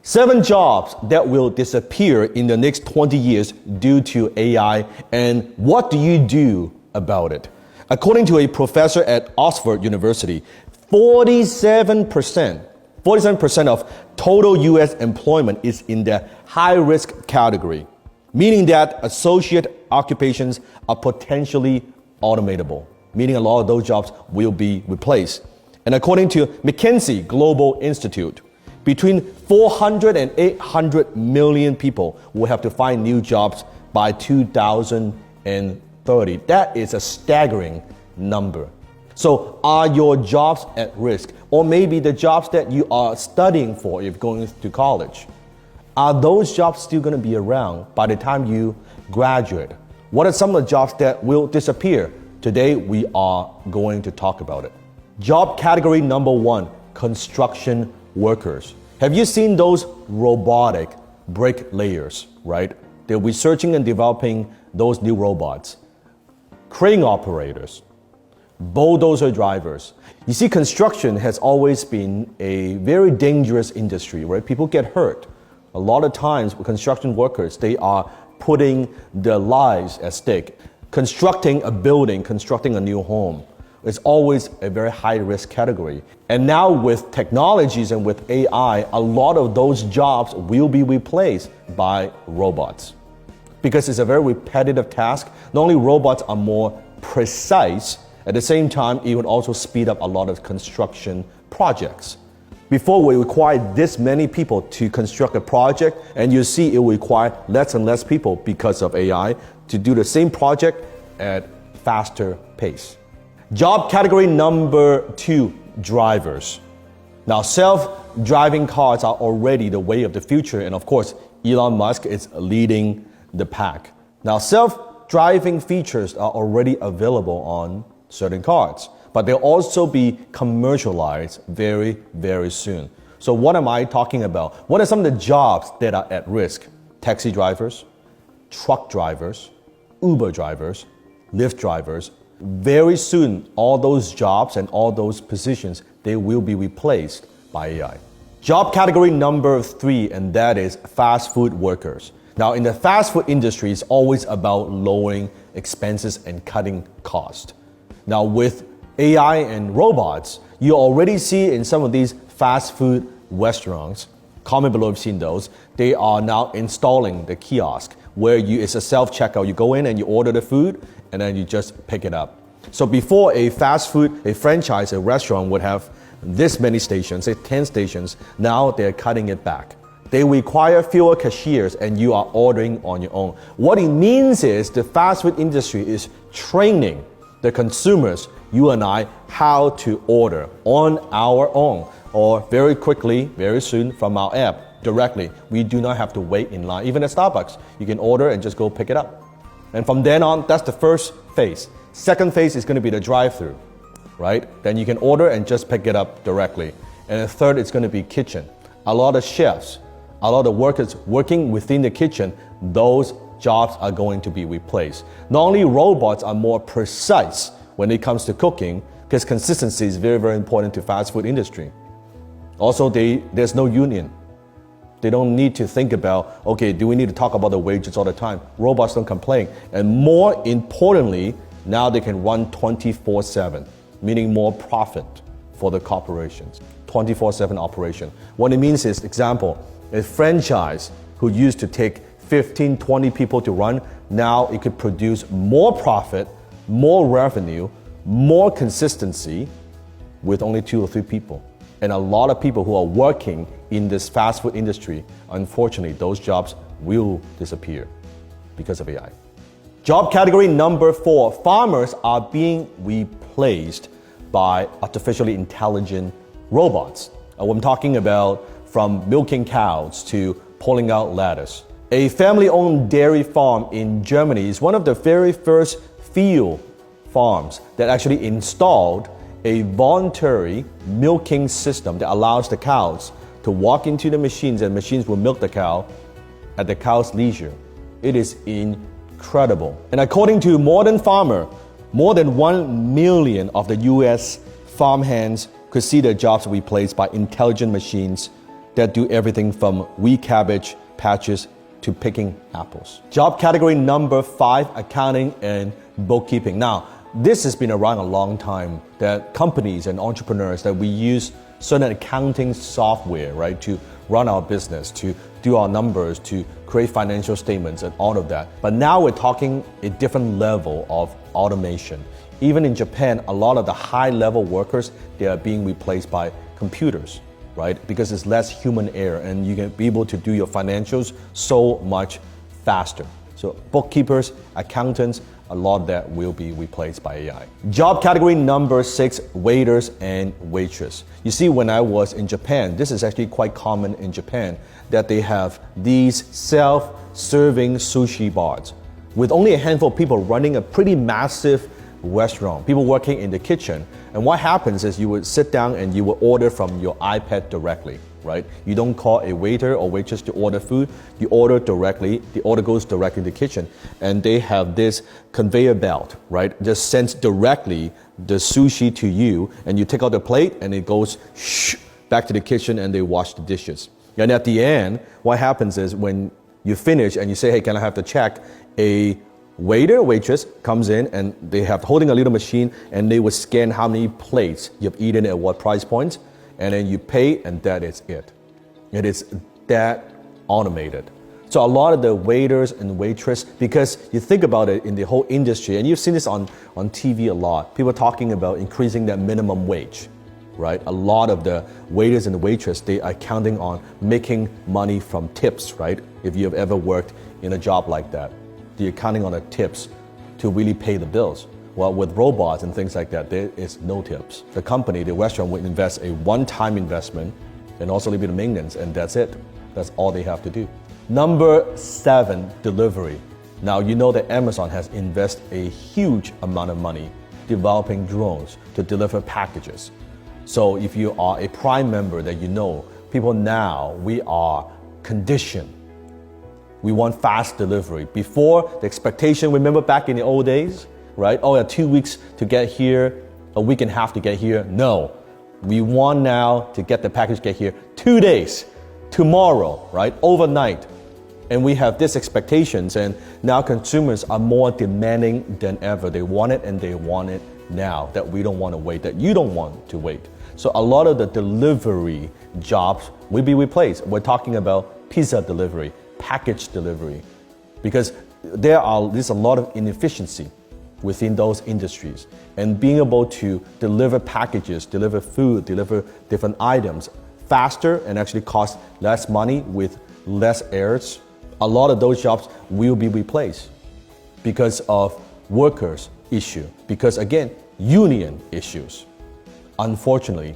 7 jobs that will disappear in the next 20 years due to AI, and what do you do about it? According to a professor at Oxford University, 47% of total US employment is in the high-risk category, meaning that associate occupations are potentially automatable, meaning a lot of those jobs will be replaced. And according to McKinsey Global Institute, between 400 and 800 million people will have to find new jobs by 2030. That is a staggering number. So are your jobs at risk? Or maybe the jobs that you are studying for if going to college, are those jobs still going to be around by the time you graduate? What are some of the jobs that will disappear? Today we are going to talk about it. Job category number 1, construction workers. Have you seen those robotic bricklayers, right? They're researching and developing those new robots. Crane operators, bulldozer drivers. You see, construction has always been a very dangerous industry, right? People get hurt. A lot of times with construction workers, they are putting their lives at stake. Constructing a building, constructing a new home, it's always a very high-risk category. And now with technologies and with AI, a lot of those jobs will be replaced by robots. Because it's a very repetitive task. Not only robots are more precise, at the same time, it would also speed up a lot of construction projects. Before, we required this many people to construct a project, and you see it will require less and less people because of AI to do the same project at faster pace. Job category number 2, drivers. Now, self-driving cars are already the way of the future, and of course, Elon Musk is leading the pack. Now, self-driving features are already available on certain cars, but they'll also be commercialized very, very soon. So what am I talking about? What are some of the jobs that are at risk? Taxi drivers, truck drivers, Uber drivers, Lyft drivers. Very soon, all those jobs and all those positions, they will be replaced by AI. Job category number 3, and that is fast food workers. Now, in the fast food industry, it's always about lowering expenses and cutting costs. Now, with AI and robots, you already see in some of these fast food restaurants, comment below if you've seen those, they are now installing the kiosk where it's a self-checkout. You go in and you order the food and then you just pick it up. So before a fast food, a franchise, a restaurant would have this many stations, say 10 stations, now they're cutting it back. They require fewer cashiers and you are ordering on your own. What it means is the fast food industry is training the consumers, you and I, how to order on our own or very quickly, very soon from our app directly. We do not have to wait in line. Even at Starbucks, you can order and just go pick it up. And from then on, that's the first phase. Second phase is going to be the drive-through, right? Then you can order and just pick it up directly. And the third is going to be kitchen. A lot of chefs, a lot of workers working within the kitchen, those jobs are going to be replaced. Not only robots are more precise when it comes to cooking, because consistency is very, very important to fast food industry. Also, there's no union. They don't need to think about, okay, do we need to talk about the wages all the time? Robots don't complain. And more importantly, now they can run 24/7, meaning more profit for the corporations. 24/7 operation. What it means is, example, a franchise who used to take 15, 20 people to run, now it could produce more profit, more revenue, more consistency with only 2 or 3 people. And a lot of people who are working in this fast food industry, unfortunately, those jobs will disappear because of AI. Job category number 4, farmers are being replaced by artificially intelligent robots. I'm talking about from milking cows to pulling out lettuce. A family-owned dairy farm in Germany is one of the very first field farms that actually installed a voluntary milking system that allows the cows to walk into the machines and machines will milk the cow at the cow's leisure. It is incredible. And according to Modern Farmer, more than 1 million of the US farmhands could see their jobs replaced by intelligent machines that do everything from weed cabbage patches to picking apples. Job category number 5, accounting and bookkeeping. Now, this has been around a long time, that companies and entrepreneurs that we use certain accounting software, right, to run our business, to do our numbers, to create financial statements and all of that. But now we're talking a different level of automation. Even in Japan, a lot of the high-level workers, they are being replaced by computers, right? Because it's less human error and you can be able to do your financials so much faster. So bookkeepers, accountants, a lot of that will be replaced by AI. Job category number 6, waiters and waitress. You see, when I was in Japan, this is actually quite common in Japan, that they have these self-serving sushi bars with only a handful of people running a pretty massive restaurant, people working in the kitchen. And what happens is you would sit down and you would order from your iPad directly, right? You don't call a waiter or waitress to order food, you order directly, the order goes directly to the kitchen. And they have this conveyor belt, right? Just sends directly the sushi to you, and you take out the plate and it goes back to the kitchen and they wash the dishes. And at the end, what happens is when you finish and you say, hey, can I have the check? A waiter or waitress comes in and they have holding a little machine and they will scan how many plates you've eaten at what price points, and then you pay, and that is it. It is that automated. So a lot of the waiters and waitress, because you think about it in the whole industry, and you've seen this on TV a lot, people talking about increasing that minimum wage, right? A lot of the waiters and the waitress, they are counting on making money from tips, right? If you have ever worked in a job like that, you're counting on the tips to really pay the bills. Well, with robots and things like that, there is no tips. The company, the restaurant, will invest a one-time investment and also a little bit of maintenance, and that's it. That's all they have to do. Number 7, delivery. Now, you know that Amazon has invested a huge amount of money developing drones to deliver packages. So if you are a Prime member, that you know, people now, we are conditioned. We want fast delivery. Before, the expectation, remember back in the old days, right? Oh, yeah, 2 weeks to get here, a week and a half to get here. No, we want now to get the package get here 2 days, tomorrow, right? Overnight. And we have these expectations, and now consumers are more demanding than ever. They want it, and they want it now, that we don't want to wait, that you don't want to wait. So a lot of the delivery jobs will be replaced. We're talking about pizza delivery, package delivery, because there's a lot of inefficiency within those industries. And being able to deliver packages, deliver food, deliver different items faster and actually cost less money with less errors, a lot of those jobs will be replaced because of workers' issue, because again, union issues, unfortunately.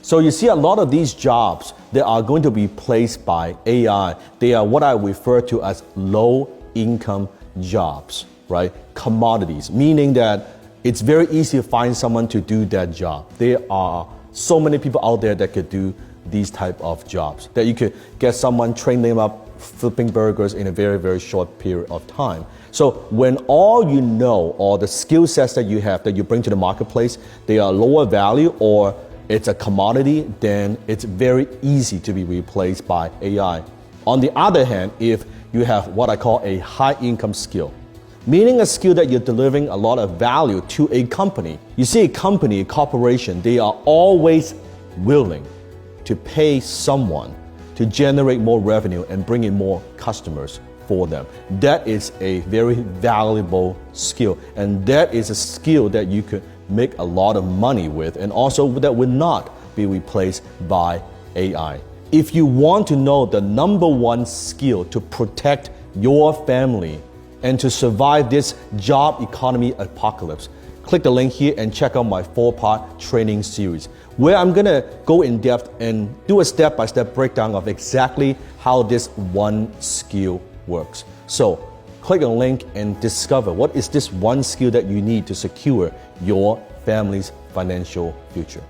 So you see a lot of these jobs that are going to be replaced by AI. They are what I refer to as low-income jobs, right? Commodities, meaning that it's very easy to find someone to do that job. There are so many people out there that could do these type of jobs, that you could get someone, train them up flipping burgers in a very, very short period of time. So when all you know, or the skill sets that you have that you bring to the marketplace, they are lower value or it's a commodity, then it's very easy to be replaced by AI. On the other hand, if you have what I call a high income skill, meaning a skill that you're delivering a lot of value to a company. You see, a company, a corporation, they are always willing to pay someone to generate more revenue and bring in more customers for them. That is a very valuable skill, and that is a skill that you could make a lot of money with, and also that will not be replaced by AI. If you want to know the number one skill to protect your family and to survive this job economy apocalypse, click the link here and check out my 4-part training series, where I'm gonna go in depth and do a step-by-step breakdown of exactly how this one skill works. So click on the link and discover what is this one skill that you need to secure your family's financial future.